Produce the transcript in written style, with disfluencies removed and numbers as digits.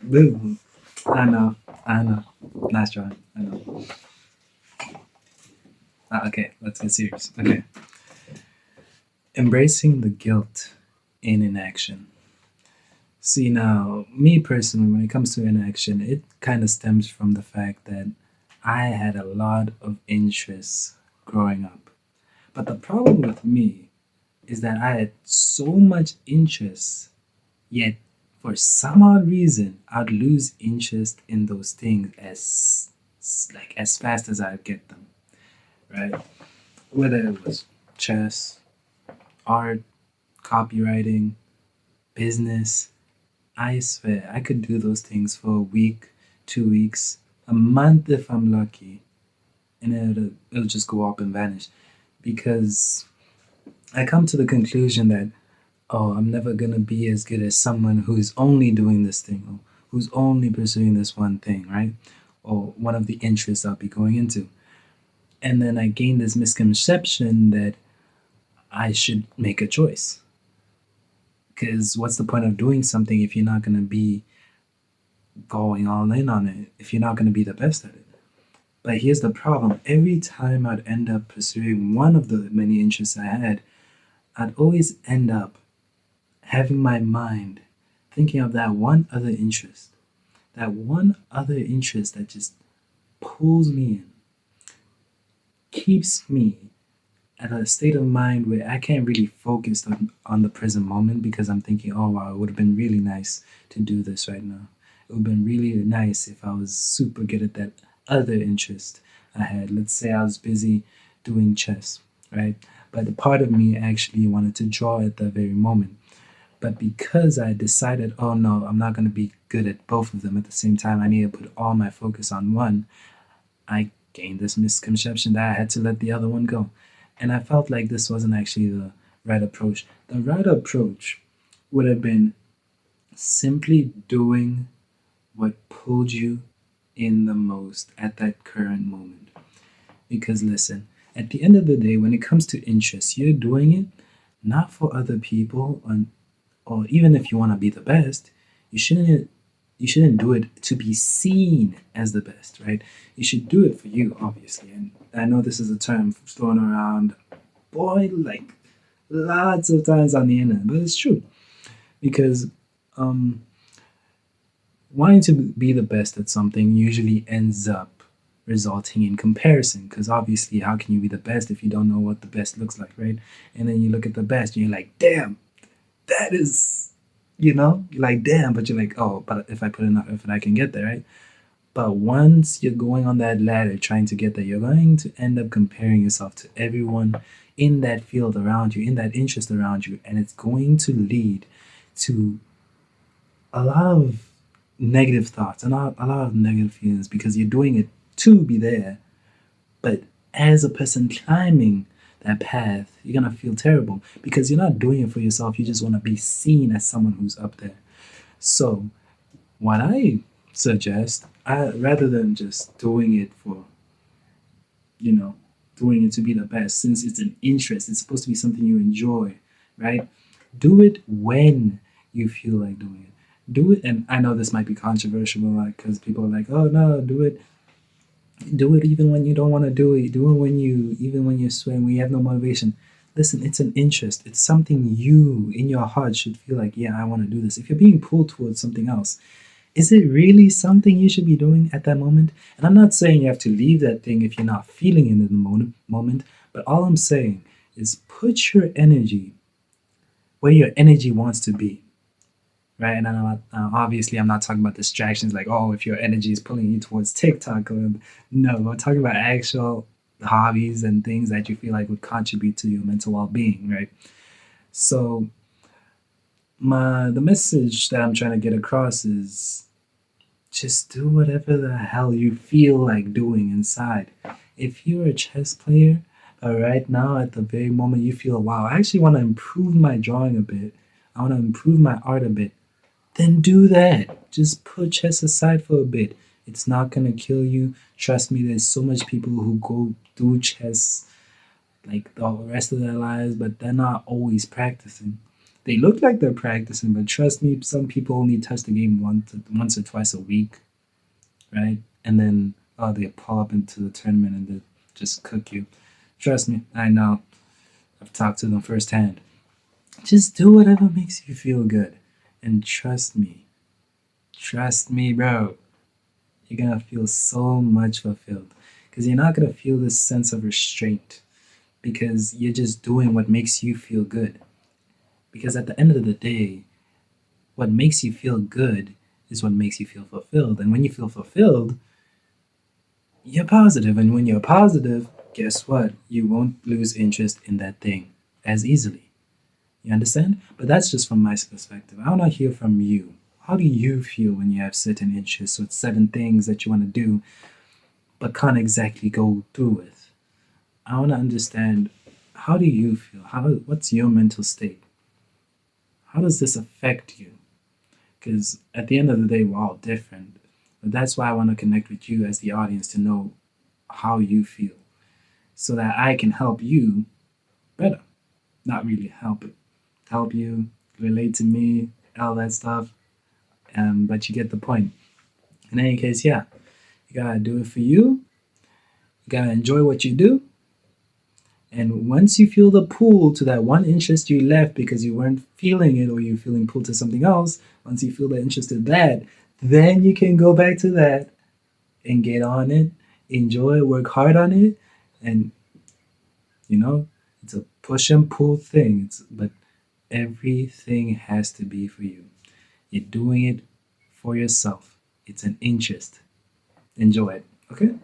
Boom. I know. I know. Nice try. I know. Okay, let's get serious. Okay. Embracing the guilt in inaction. See, now, me personally, when it comes to inaction, it kind of stems from the fact that I had a lot of interests growing up. But the problem with me is that I had so much interest, yet for some odd reason, I'd lose interest in those things as fast as I get them, right? Whether it was chess, art, copywriting, business, I swear I could do those things for a week, 2 weeks, a month if I'm lucky, and it'll just go up and vanish because I come to the conclusion that, oh, I'm never gonna be as good as someone who's only doing this thing, or who's only pursuing this one thing, right? Or one of the interests I'll be going into. And then I gain this misconception that I should make a choice. Because what's the point of doing something if you're not gonna be going all in on it, if you're not gonna be the best at it? But here's the problem: every time I'd end up pursuing one of the many interests I had, I'd always end up having my mind thinking of that one other interest that just pulls me in, keeps me at a state of mind where I can't really focus on the present moment because I'm thinking, oh wow, it would have been really nice to do this right now. It would have been really nice if I was super good at that other interest I had. Let's say I was busy doing chess, right? But the part of me actually wanted to draw at that very moment. But because I decided, oh no, I'm not going to be good at both of them at the same time, I need to put all my focus on one, I gained this misconception that I had to let the other one go. And I felt like this wasn't actually the right approach. The right approach would have been simply doing what pulled you in the most at that current moment. Because listen, at the end of the day, when it comes to interests, you're doing it not for other people, or even if you want to be the best, you shouldn't do it to be seen as the best, right? You should do it for you, obviously. And I know this is a term thrown around, boy, like lots of times on the internet, but it's true because um, wanting to be the best at something usually ends up resulting in comparison because obviously how can you be the best if you don't know what the best looks like, right? And then you look at the best and you're like, damn, that is, you're like, damn, but you're like, oh, but if I put enough effort, I can get there, right? But once you're going on that ladder trying to get there, you're going to end up comparing yourself to everyone in that field around you, in that interest around you, and it's going to lead to a lot of negative thoughts and a lot of negative feelings because you're doing it to be there. But as a person climbing that path, you're gonna feel terrible because you're not doing it for yourself. You just want to be seen as someone who's up there. So, what I suggest, rather than just doing it for, you know, doing it to be the best, since it's an interest, it's supposed to be something you enjoy, right? Do it when you feel like doing it. Do it, and I know this might be controversial, like because people are like, "Oh no, do it even when you don't want to do it. Do it even when you're sweating, when you have no motivation." Listen, it's an interest. It's something you in your heart should feel like, yeah, I want to do this. If you're being pulled towards something else, is it really something you should be doing at that moment? And I'm not saying you have to leave that thing if you're not feeling it in the moment, but all I'm saying is put your energy where your energy wants to be, right? And I'm not, obviously, I'm not talking about distractions like, oh, if your energy is pulling you towards TikTok. Or, no, I'm talking about actual hobbies and things that you feel like would contribute to your mental well being, right? So, the message that I'm trying to get across is just do whatever the hell you feel like doing inside. If you're a chess player, right now at the very moment you feel, wow, I actually want to improve my drawing a bit, I want to improve my art a bit, then do that. Just put chess aside for a bit. It's not going to kill you. Trust me, there's so much people who go do chess like the rest of their lives, but they're not always practicing. They look like they're practicing, but trust me, some people only touch the game once or twice a week, right? And then they pull up into the tournament and they just cook you. Trust me, I know. I've talked to them firsthand. Just do whatever makes you feel good, and trust me, bro. You're gonna feel so much fulfilled because you're not gonna feel this sense of restraint because you're just doing what makes you feel good. Because at the end of the day, what makes you feel good is what makes you feel fulfilled. And when you feel fulfilled, you're positive. And when you're positive, guess what? You won't lose interest in that thing as easily. You understand? But that's just from my perspective. I want to hear from you. How do you feel when you have certain interests or certain things that you want to do but can't exactly go through with? I want to understand, how do you feel? What's your mental state? How does this affect you? Because at the end of the day, we're all different. But that's why I want to connect with you as the audience to know how you feel so that I can help you better. Not really help it, help you relate to me, all that stuff. But you get the point. In any case, yeah, you gotta do it for you. You gotta enjoy what you do. And once you feel the pull to that one interest you left because you weren't feeling it or you're feeling pulled to something else, once you feel the interest in that, then you can go back to that and get on it, enjoy it, work hard on it, and you know, it's a push and pull thing. But everything has to be for you. You're doing it for yourself. It's an interest. Enjoy it. Okay?